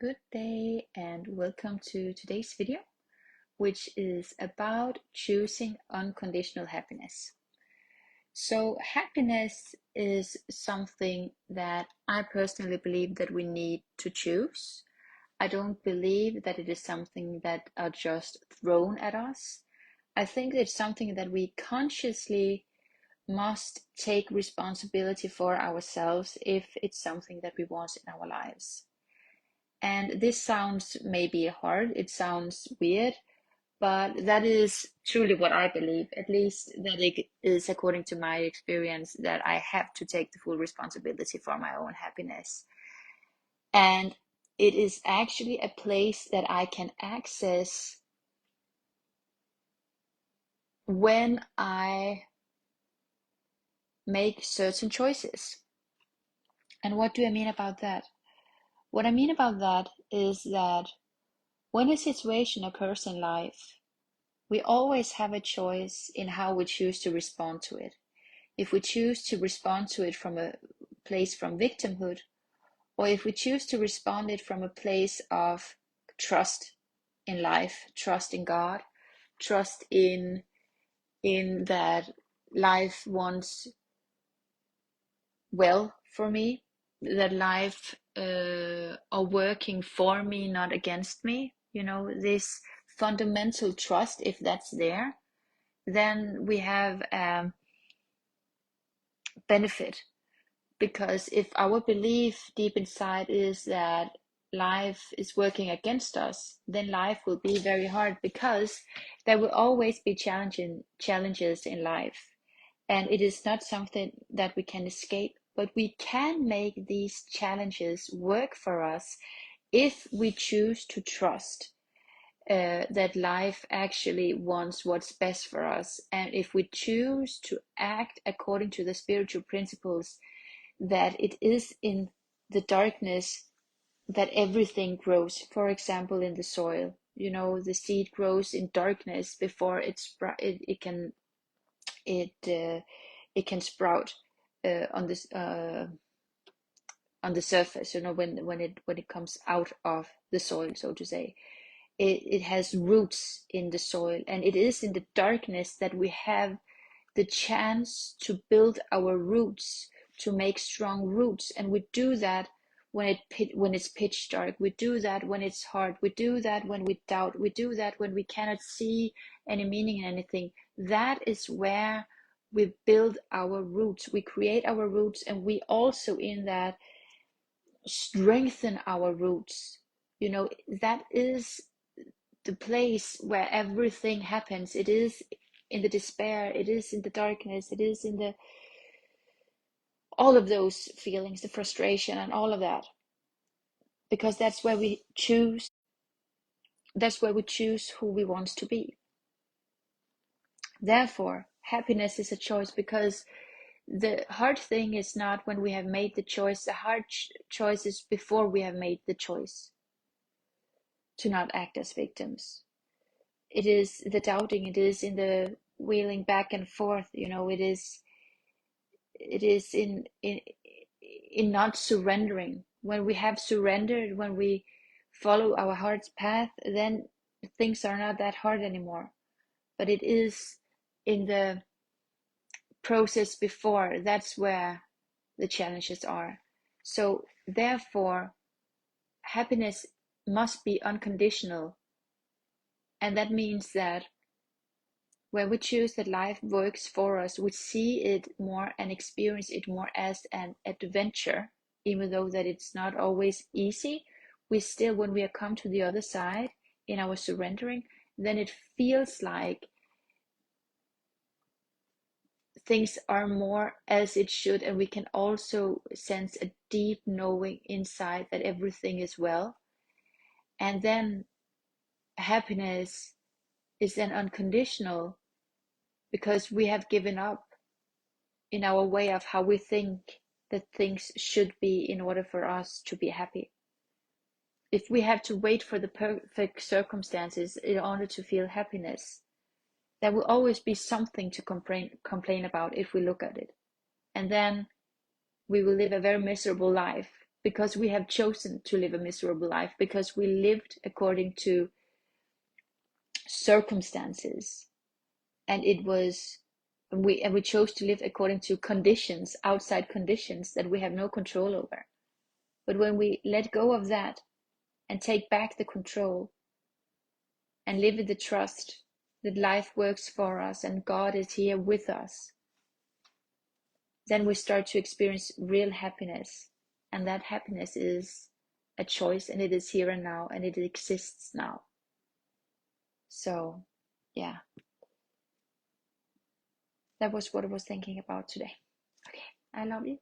Good day and welcome to today's video, which is about choosing unconditional happiness. So happiness is something that I personally believe that we need to choose. I don't believe that it is something that are just thrown at us. I think it's something that we consciously must take responsibility for ourselves if it's something that we want in our lives. And this sounds maybe hard, it sounds weird, but that is truly what I believe, at least that it is according to my experience, that I have to take the full responsibility for my own happiness. And it is actually a place that I can access when I make certain choices. And what do I mean about that? What I mean about that is that when a situation occurs in life, we always have a choice in how we choose to respond to it. If we choose to respond to it from a place from victimhood, or if we choose to respond it from a place of trust in life, trust in God, trust in that life wants well for me, that life are working for me, not against me. This fundamental trust, if that's there, then we have benefit. Because if our belief deep inside is that life is working against us, then life will be very hard, because there will always be challenges in life. And it is not something that we can escape, but we can make these challenges work for us if we choose to trust that life actually wants what's best for us. And if we choose to act according to the spiritual principles, that it is in the darkness that everything grows. For example, in the soil, the seed grows in darkness before it can sprout on this on the surface. When it comes out of the soil, so to say. It has roots in the soil, and it is in the darkness that we have the chance to build our roots, to make strong roots. And we do that when it's pitch dark. We do that when it's hard. We do that when we doubt. We do that when we cannot see any meaning in anything. That is where we build our roots. We create our roots, and we also in that strengthen our roots. That is the place where everything happens. It is in the despair, it is in the darkness, it is in the all of those feelings, the frustration and all of that. Because that's where we choose who we want to be. Therefore, happiness is a choice, because the hard thing is not when we have made the choice. The hard choice is before we have made the choice to not act as victims. It is the doubting, it is in the wheeling back and forth. It is in not surrendering. When we have surrendered, when we follow our heart's path, then things are not that hard anymore. But it is in the process before, that's where the challenges are. So therefore, happiness must be unconditional. And that means that when we choose that life works for us, we see it more and experience it more as an adventure. Even though that it's not always easy, we still, when we come to the other side in our surrendering, then it feels like things are more as it should, and we can also sense a deep knowing inside that everything is well. And then happiness is then unconditional, because we have given up in our way of how we think that things should be in order for us to be happy. If we have to wait for the perfect circumstances in order to feel happiness, there will always be something to complain about if we look at it. And then we will live a very miserable life, because we have chosen to live a miserable life, because we lived according to circumstances, and we chose to live according to conditions, outside conditions that we have no control over. But when we let go of that and take back the control and live in the trust that life works for us and God is here with us, then we start to experience real happiness. And that happiness is a choice, and it is here and now, and it exists now. So, yeah, that was what I was thinking about today. Okay, I love you.